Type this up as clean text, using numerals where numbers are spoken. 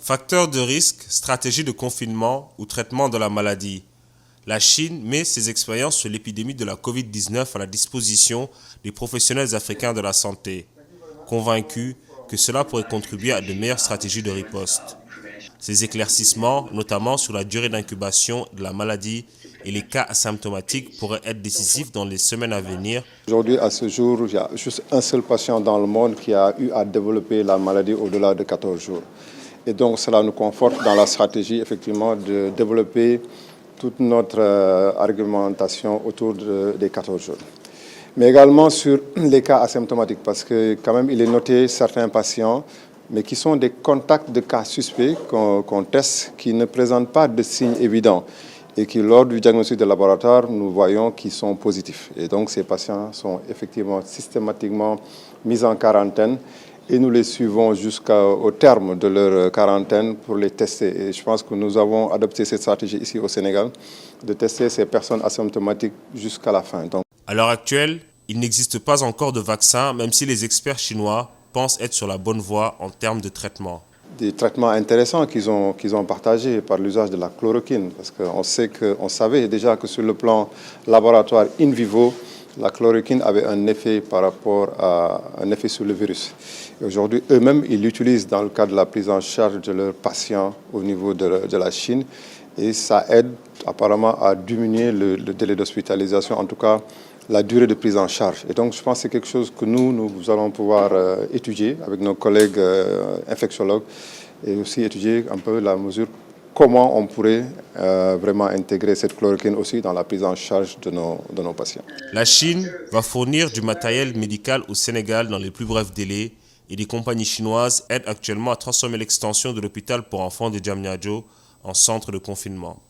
Facteurs de risque, stratégie de confinement ou traitement de la maladie. La Chine met ses expériences sur l'épidémie de la Covid-19 à la disposition des professionnels africains de la santé, convaincus que cela pourrait contribuer à de meilleures stratégies de riposte. Ces éclaircissements, notamment sur la durée d'incubation de la maladie et les cas asymptomatiques, pourraient être décisifs dans les semaines à venir. Aujourd'hui, à ce jour, il y a juste un seul patient dans le monde qui a eu à développer la maladie au-delà de 14 jours. Et donc, cela nous conforte dans la stratégie, effectivement, de développer toute notre argumentation autour des 14 jours. Mais également sur les cas asymptomatiques, parce que quand même, il est noté certains patients, mais qui sont des contacts de cas suspects qu'on teste, qui ne présentent pas de signes évidents et qui, lors du diagnostic de laboratoire, nous voyons qu'ils sont positifs. Et donc, ces patients sont effectivement systématiquement mis en quarantaine et nous les suivons jusqu'au terme de leur quarantaine pour les tester. Et je pense que nous avons adopté cette stratégie ici au Sénégal, de tester ces personnes asymptomatiques jusqu'à la fin. Donc, à l'heure actuelle, il n'existe pas encore de vaccin, même si les experts chinois pensent être sur la bonne voie en termes de traitement. Des traitements intéressants qu'ils ont partagés par l'usage de la chloroquine, parce qu'on savait déjà que sur le plan laboratoire in vivo, la chloroquine avait un effet par rapport à un effet sur le virus. Et aujourd'hui, eux-mêmes, ils l'utilisent dans le cadre de la prise en charge de leurs patients au niveau de la Chine. Et ça aide apparemment à diminuer le délai d'hospitalisation, en tout cas la durée de prise en charge. Et donc, je pense que c'est quelque chose que nous allons pouvoir étudier avec nos collègues infectiologues et aussi étudier un peu la mesure, comment on pourrait vraiment intégrer cette chloroquine aussi dans la prise en charge de nos patients. La Chine va fournir du matériel médical au Sénégal dans les plus brefs délais et des compagnies chinoises aident actuellement à transformer l'extension de l'hôpital pour enfants de Diamniadio en centre de confinement.